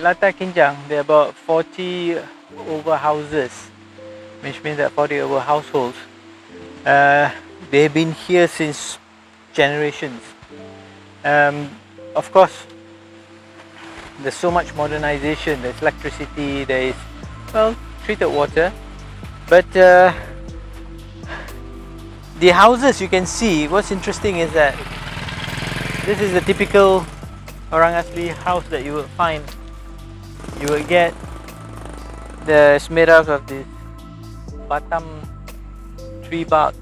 Latar Kinjang, there are about 40 over houses, which means that 40 over households. They've been here since generations. Of course, there's so much modernization. There's electricity, there is, well, treated water. But the houses, you can see, what's interesting is that this is the typical Orang Asli house that you will find. You will get it's made out of this Batam tree barks.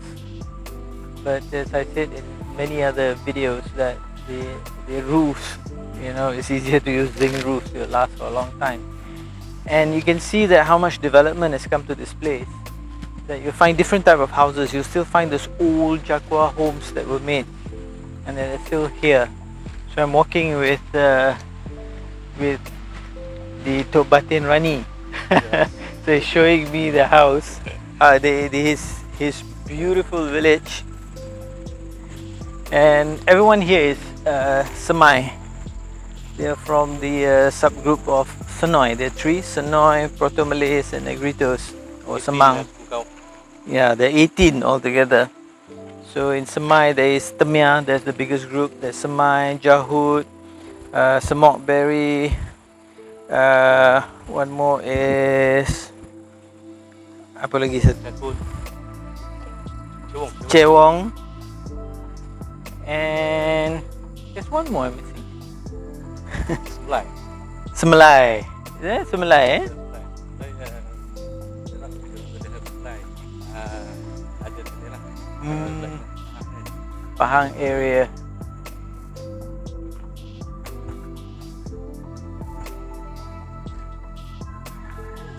But as I said in many other videos, that the roofs, it's easier to use zinc roofs, it will last for a long time. And you can see that how much development has come to this place. That you find different type of houses. You still find those old Jakwa homes that were made, and they're still here. So I'm walking with the Tok Batin Rani. Yeah. So he's showing me the house, his beautiful village, and everyone here is Semai. They are from the subgroup of Senoi. There are three: Senoi, Proto-Malays, and Negritos, or Semang. Yeah, there are 18 altogether. So in Semai there is Temia, that's the biggest group. There's Semai, Jahud, Semok Berry. One more is apa lagi? Cewong. And there's one more I'm missing. Semelai. Semelai. Is that Semelai? Pahang area.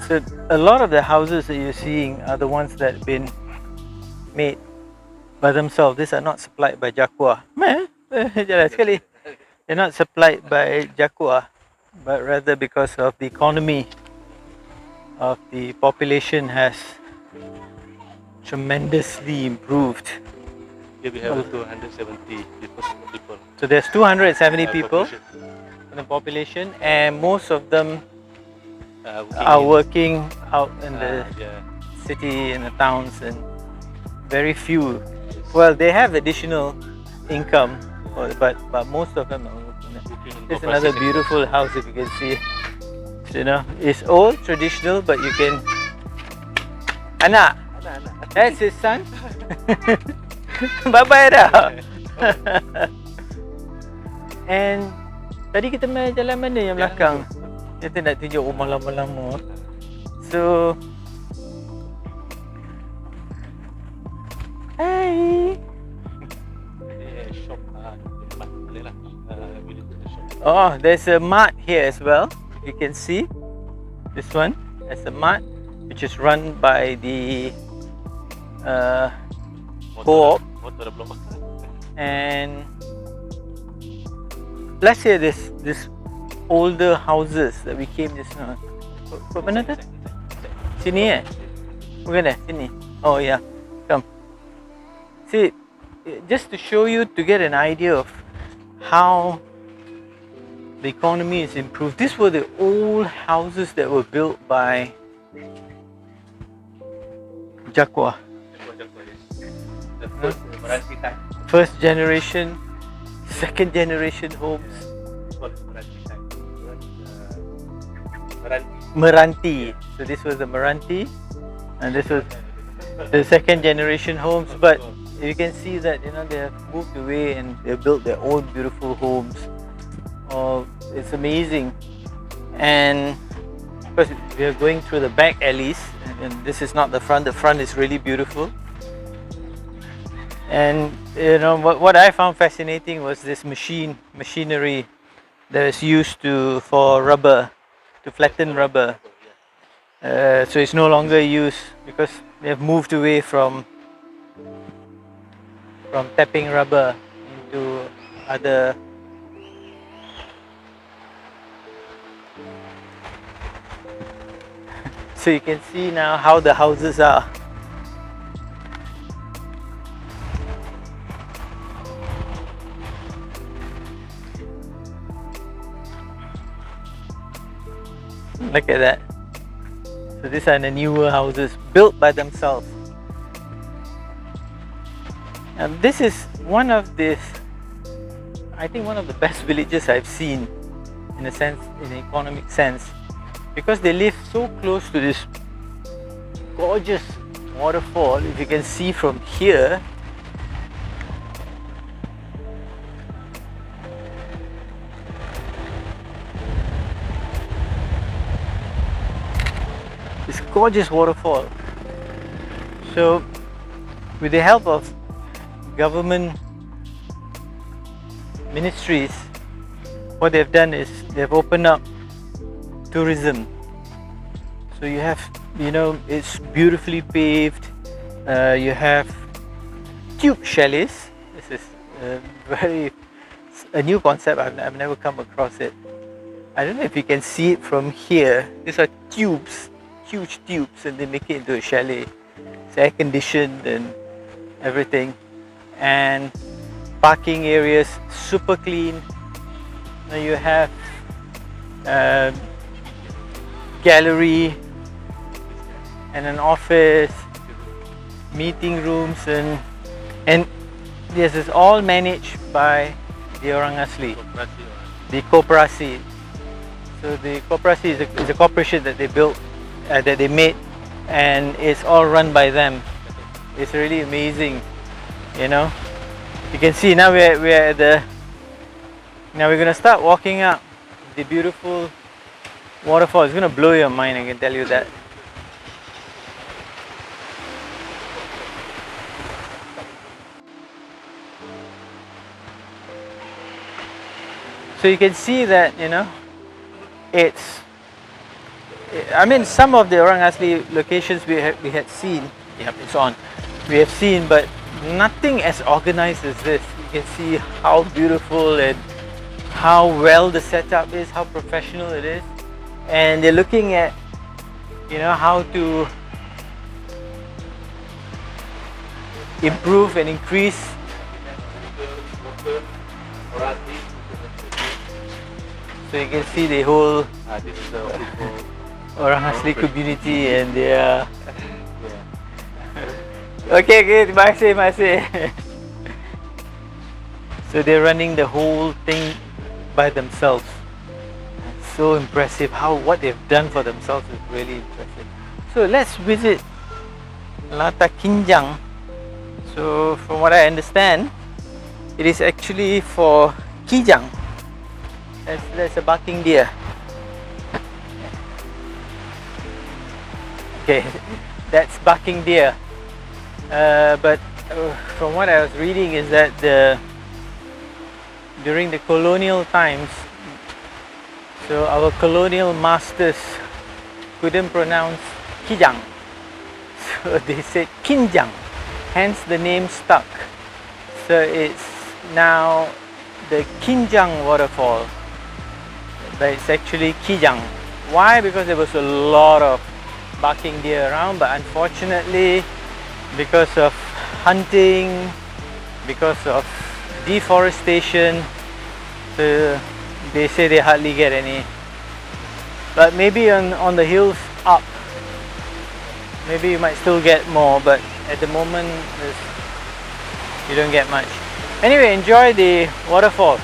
So a lot of the houses that you're seeing are the ones that have been made by themselves. These are not supplied by Jakwa. They're not supplied by Jakwa, but rather because of the economy of the population has tremendously improved. Here we have 270 people. So there's 270 people in the population, and most of them are working out in the city, in the towns, and very few. Well, they have additional income, but most of them are working. There's another beautiful house, if you can see. So, it's old, traditional, but you can. Anak, that's his son. Bye-bye dah. And tadi kita main jalan mana yang belakang? Kita nak tunjuk rumah lama-lama. So, hi. Oh, there's a mart here as well. You can see this one. There's a mart which is run by the co-op. And let's say this older houses that we came just now. Kat mana tu? Sini Bukan sini. Oh yeah, come. See, just to show you, to get an idea of how the economy is improved. These were the old houses that were built by Jakwa. First generation, second generation homes. Meranti. So this was the Meranti, and this was the second generation homes. But you can see that they have moved away and they built their own beautiful homes. Oh, it's amazing. And because we are going through the back alleys, and this is not the front. The front is really beautiful. And what I found fascinating was this machinery that is used for rubber, to flatten rubber. So it's no longer used because they have moved away from tapping rubber into other. So you can see now how the houses are. Look at that. So these are the newer houses built by themselves. And this is one of the, I think one of the best villages I've seen, in a sense, in an economic sense, because they live so close to this gorgeous waterfall. If you can see from here, this gorgeous waterfall. So with the help of government ministries, what they've done is they've opened up tourism. So you have, you know, it's beautifully paved. You have tube chalets. This is a new concept. I've never come across it. I don't know if you can see it from here. These are tubes, huge tubes, and they make it into a chalet. It's air conditioned and everything, and parking areas super clean. Now you have gallery and an office, meeting rooms, and this is all managed by the Orang Asli, the Koperasi. So the Koperasi is a corporation that they built, that they made, and it's all run by them. It's really amazing, you know. You can see now we're at the. Now we're gonna start walking up the beautiful waterfall. It's gonna blow your mind, I can tell you that. So you can see that, you know, it's, I mean, some of the Orang Asli locations we had seen. Yep, it's on. We have seen, but nothing as organized as this. You can see how beautiful and how well the setup is, how professional it is, and they're looking at, you know, how to improve and increase. So you can see the whole This is the Orang Asli community, and they are. Okay, terima kasih. So they're running the whole thing by themselves. It's so impressive what they've done for themselves is really impressive. So let's visit Lata Kinjang. So from what I understand, it is actually for Kinjang. That's a barking deer. Okay, that's barking deer. But from what I was reading is that during the colonial times, so our colonial masters couldn't pronounce Kinjang, so they said Kinjang, hence the name stuck. So it's now the Kinjang waterfall, but it's actually Kinjang. Why? Because there was a lot of barking deer around, but unfortunately, because of hunting, because of deforestation, they say they hardly get any. But maybe on the hills up, maybe you might still get more, but at the moment you don't get much. Anyway, enjoy the waterfall.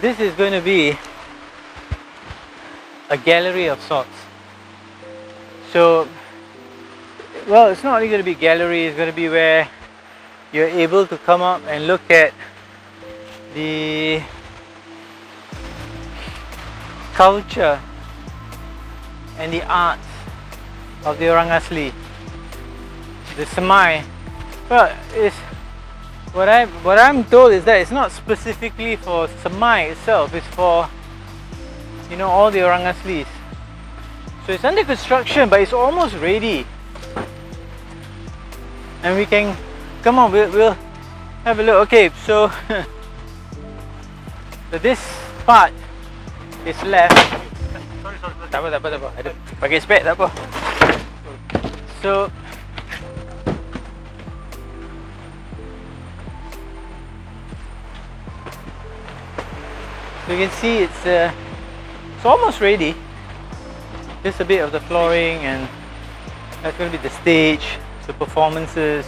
This is going to be a gallery of sorts. So, well, it's not only going to be a gallery, it's going to be where you're able to come up and look at the culture and the arts of the orang asli. The Semai. Well, it's what I'm told is that it's not specifically for Semai itself, it's for, you know, all the orang aslis. So it's under construction, but it's almost ready. And we can come on, we'll have a look. Okay, so so this part is left. Tak apa. Ada pakai spek tak apa. So you can see it's almost ready. Just a bit of the flooring, and that's going to be the stage, the performances.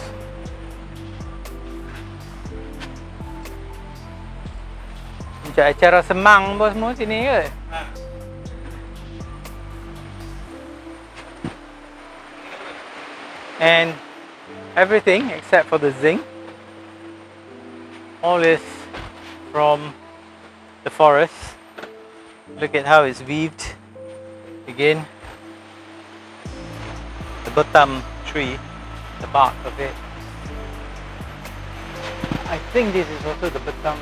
Macam acara semang apa semua sini ke? And everything except for the zinc, all is from the forest. Look at how it's weaved. Again, the batam tree, the bark of it. I think this is also the batam.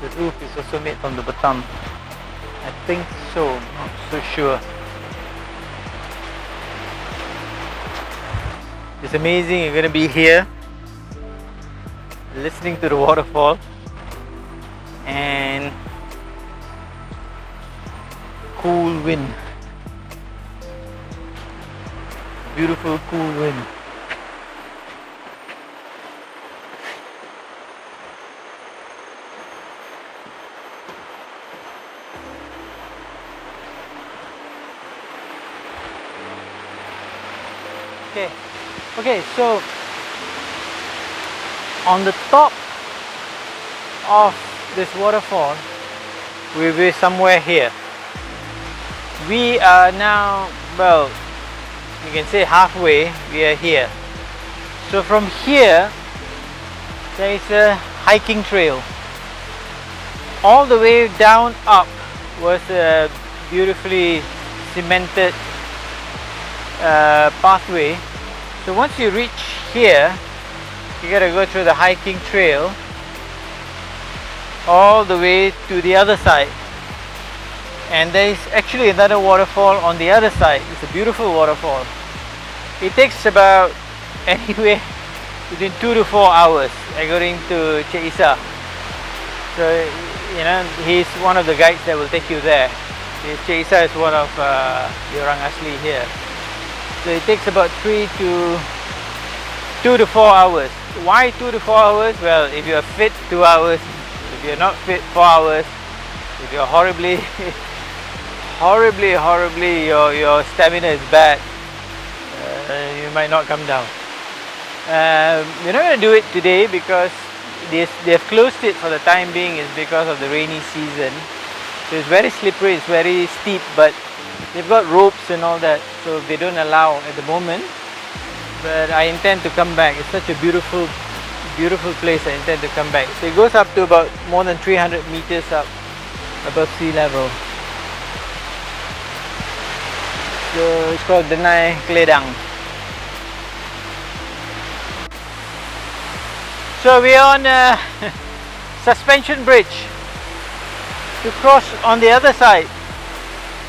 The roof is also made from the batam. I think so, not so sure. It's amazing, you're going to be here listening to the waterfall and cool wind, beautiful cool wind. Okay, so on the top of this waterfall, we'll be somewhere here. We are now, well, you can say halfway, we are here. So from here, there is a hiking trail. All the way down up was a beautifully cemented pathway. So once you reach here, you gotta go through the hiking trail all the way to the other side. And there is actually another waterfall on the other side. It's a beautiful waterfall. It takes about anywhere between 2 to 4 hours according to Cik Isa. So, you know, he's one of the guides that will take you there. Cik Isa is one of the orang asli here. So it takes about 2 to 4 hours. Why 2 to 4 hours? Well, if you're fit, 2 hours. If you're not fit, 4 hours. If you're horribly your stamina is bad, you might not come down. We're not going to do it today because they've closed it for the time being. Is because of the rainy season. So it's very slippery, it's very steep, but they've got ropes and all that, so they don't allow at the moment. But I intend to come back. It's such a beautiful place. I intend to come back. So it goes up to about more than 300 meters up above sea level. So it's called Denai Kledang. So we're on a suspension bridge to cross on the other side.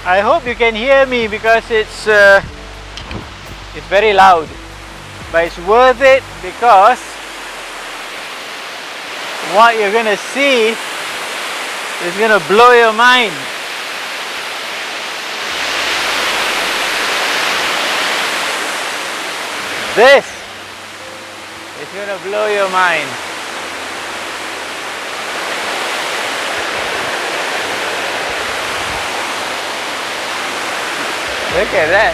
I hope you can hear me because it's very loud, but it's worth it because what you're gonna see is gonna blow your mind. This is gonna blow your mind. Look at that.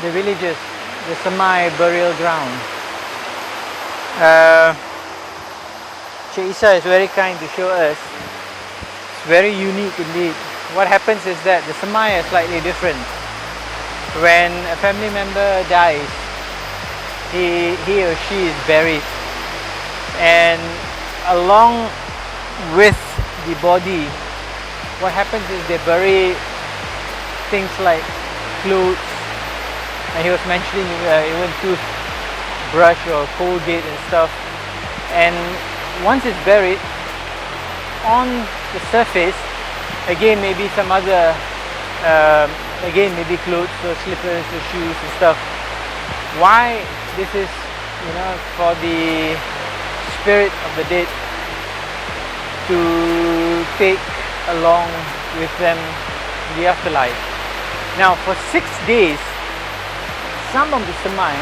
The villages, the Semai burial ground. Cik Isa is very kind to show us. It's very unique indeed. What happens is that the Semai are slightly different. When a family member dies, he or she is buried, and along with the body, what happens is they bury things like clothes, and he was mentioning even toothbrush or Colgate and stuff. And once it's buried, on the surface, again maybe some other, again maybe clothes or slippers or shoes and stuff. Why this is, for the spirit of the dead to take along with them the afterlife. Now for 6 days, some of the Semai,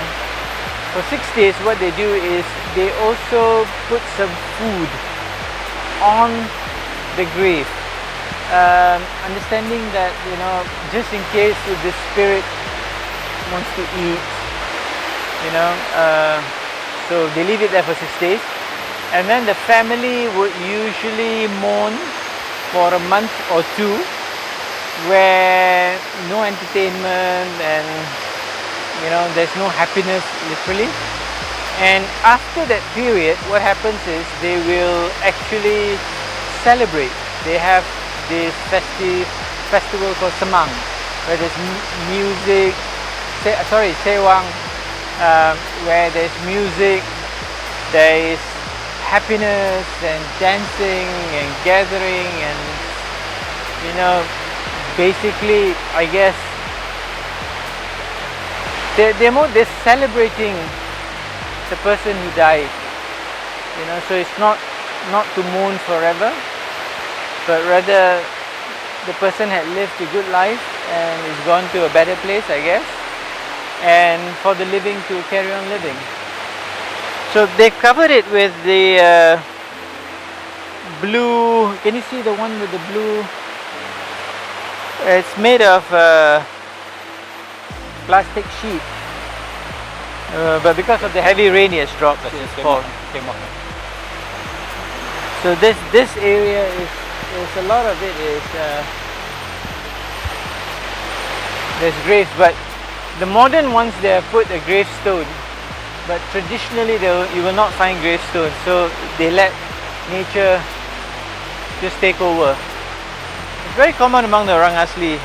for 6 days what they do is they also put some food on the grave, understanding that just in case if the spirit wants to eat, so they leave it there for 6 days, and then the family would usually mourn for a month or two, where no entertainment and there's no happiness literally. And after that period, what happens is they will actually celebrate. They have this festival called Semang, where there's music, Sewang, where there's music, there is happiness and dancing and gathering, and basically I guess they're celebrating the person who died, so it's not to mourn forever, but rather the person had lived a good life and is gone to a better place, I guess, and for the living to carry on living. So they covered it with the blue. Can you see the one with the blue? It's made of plastic sheet, but because of the heavy rain it has dropped. It's fallen. So this area is a lot of it is there's graves, but the modern ones they have put a gravestone, but traditionally you will not find gravestones, so they let nature just take over. It's very common among the Orang Asli,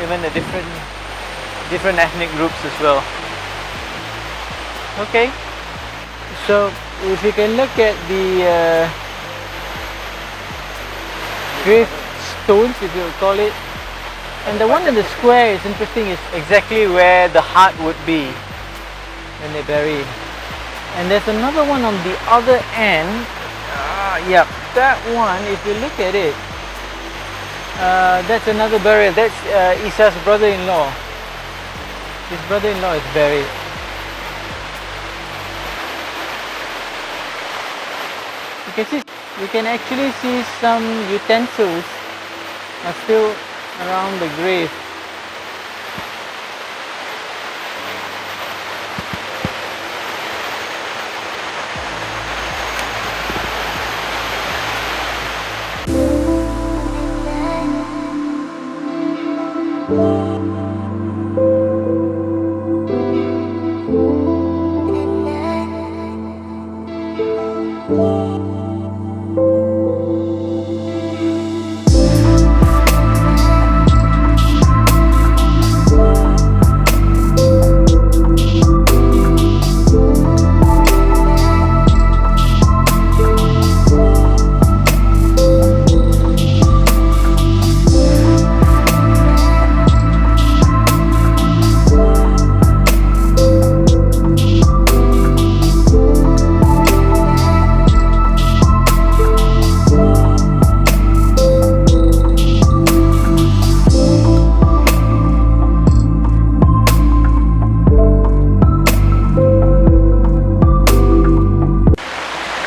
even the different ethnic groups as well. Okay, so if you can look at the gravestones, if you would call it, and the one in the square is interesting, is exactly where the heart would be when they bury. And there's another one on the other end. Yeah, that one, if you look at it, that's another burial. That's Isa's brother-in-law. His brother-in-law is buried. You can actually see some utensils are still around the grave.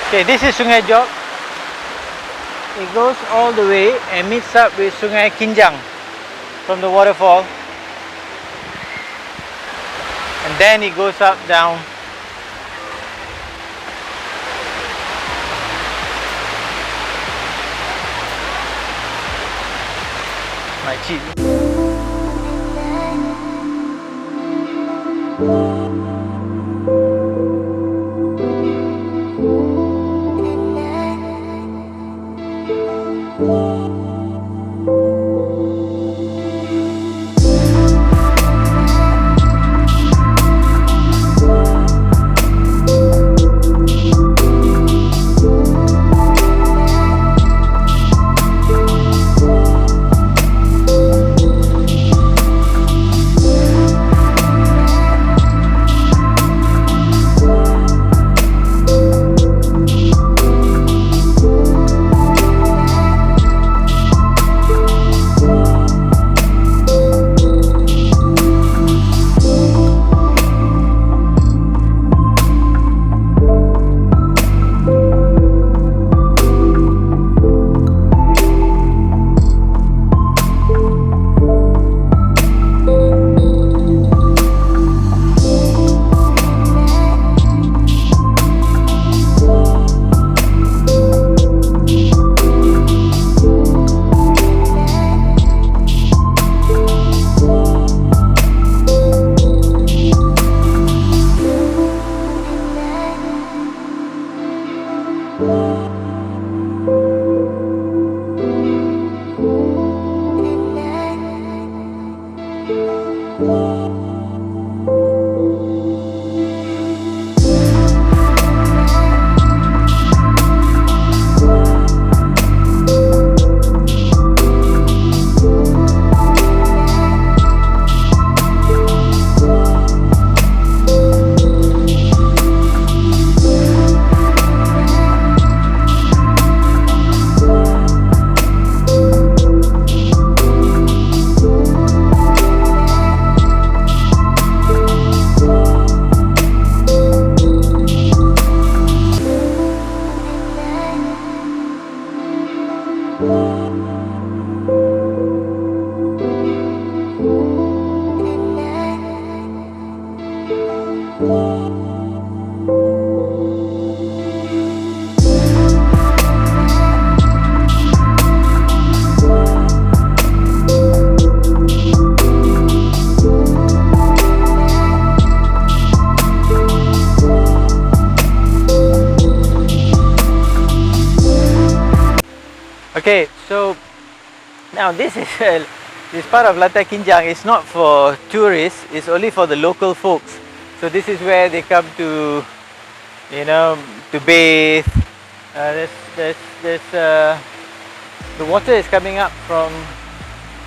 Okay, this is Sungai Jok. It goes all the way and meets up with Sungai Kinjang from the waterfall, and then it goes up down. My cheap. Okay, so now this is this part of Lantai Kinjang is not for tourists, it's only for the local folks. So this is where they come to, you know, to bathe. The water is coming up from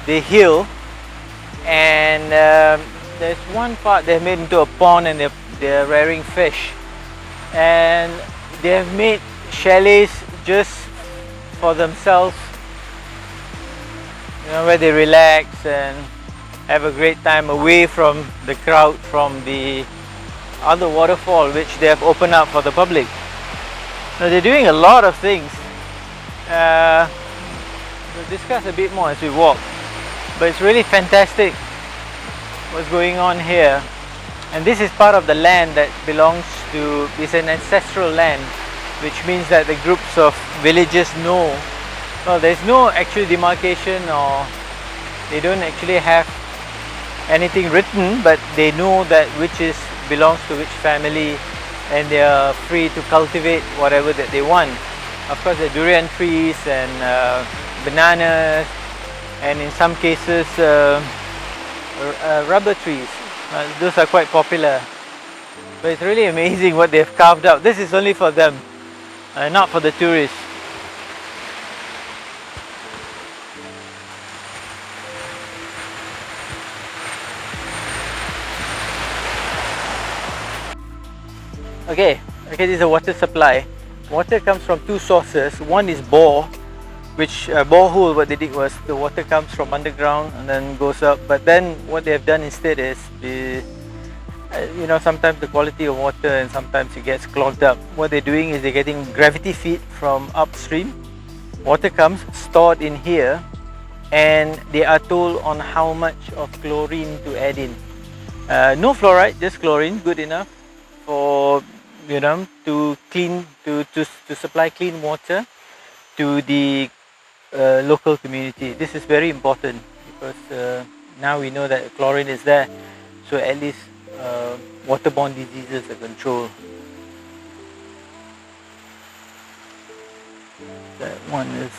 the hill, and there's one part they've made into a pond, and they're rearing fish, and they've made chalets just for themselves, you know, where they relax and have a great time away from the crowd from the other waterfall which they have opened up for the public. Now they're doing a lot of things. We'll discuss a bit more as we walk, but it's really fantastic what's going on here. And this is part of the land that belongs to, it's an ancestral land, which means that the groups of villagers know, well, there's no actual demarcation, or they don't actually have anything written, but they know that which is belongs to which family, and they are free to cultivate whatever that they want. Of course, there are durian trees and bananas, and in some cases rubber trees. Those are quite popular. But it's really amazing what they've carved out. This is only for them, not for the tourists. Okay, this is a water supply. Water comes from two sources. One is bore, which borehole, what they did was the water comes from underground and then goes up. But then what they have done instead is, you know, sometimes the quality of water and sometimes it gets clogged up. What they're doing is they're getting gravity feed from upstream. Water comes stored in here, and they are told on how much of chlorine to add in. No fluoride, just chlorine, good enough for, you know, to clean, to supply clean water to the local community. This is very important because now we know that chlorine is there, so at least waterborne diseases are controlled. That one is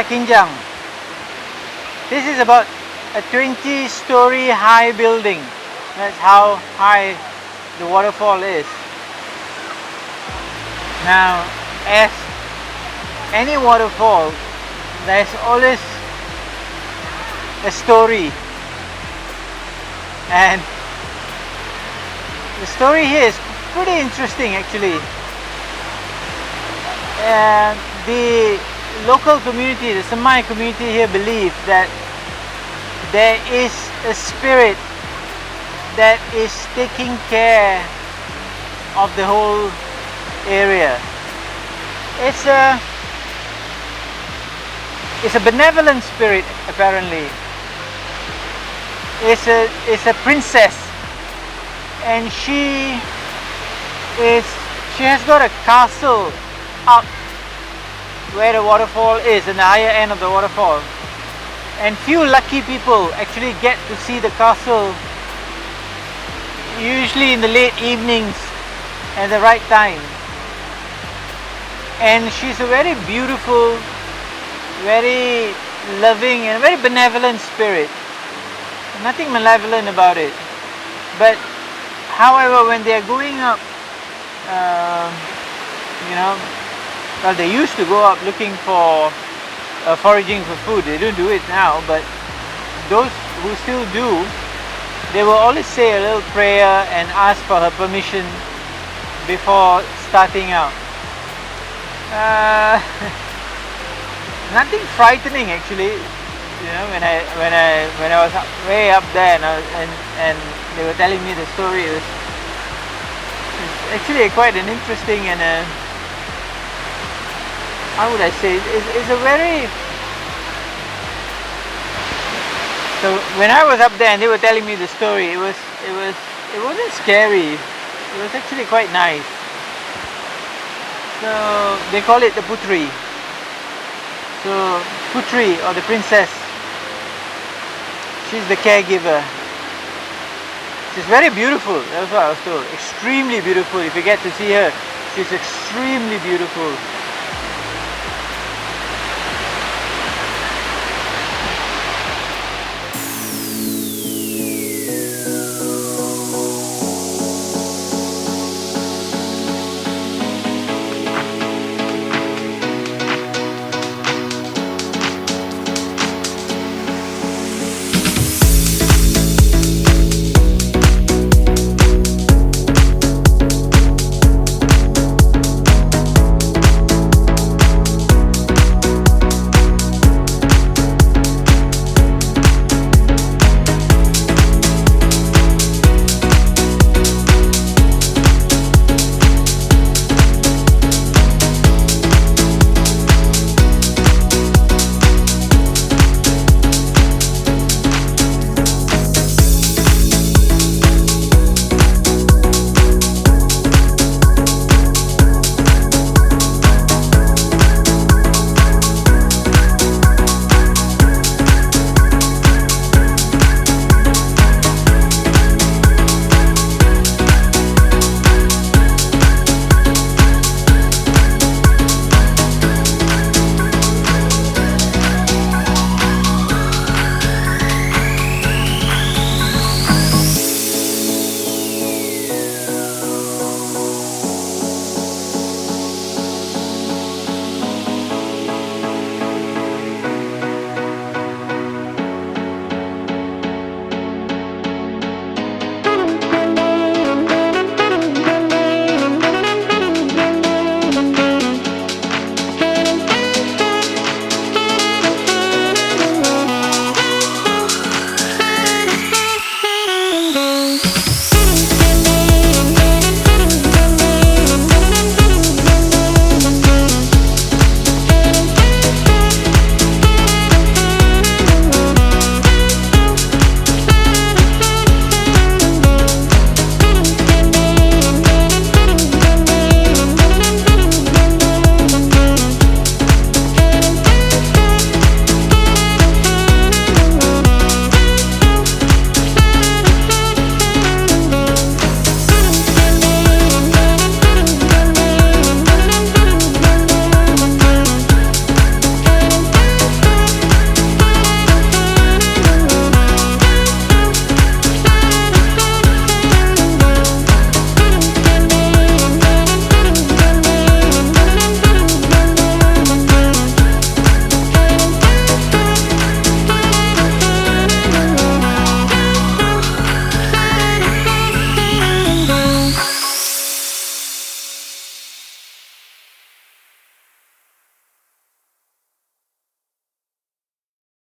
Kinjang. This is about a 20-story high building. That's how high the waterfall is. Now, as any waterfall, there's always a story, and the story here is pretty interesting actually. The local community, the Semai community here, believe that there is a spirit that is taking care of the whole area. It's a benevolent spirit, apparently. It's a princess, and she has got a castle up where the waterfall is, in the higher end of the waterfall, and few lucky people actually get to see the castle, usually in the late evenings at the right time. And she's a very beautiful, very loving and very benevolent spirit. Nothing malevolent about it. But however, when they are going up, you know, well, they used to go up looking for foraging for food. They don't do it now, but those who still do, they will always say a little prayer and ask for her permission before starting out. Nothing frightening actually. You know, when I was way up there and they were telling me the story, it's actually quite an interesting and how would I say it's a very. So when I was up there and they were telling me the story, it wasn't scary. It was actually quite nice. So they call it the Putri. So Putri, or the princess, she's the caregiver. She's very beautiful. That's what I was told. Extremely beautiful. If you get to see her, she's extremely beautiful.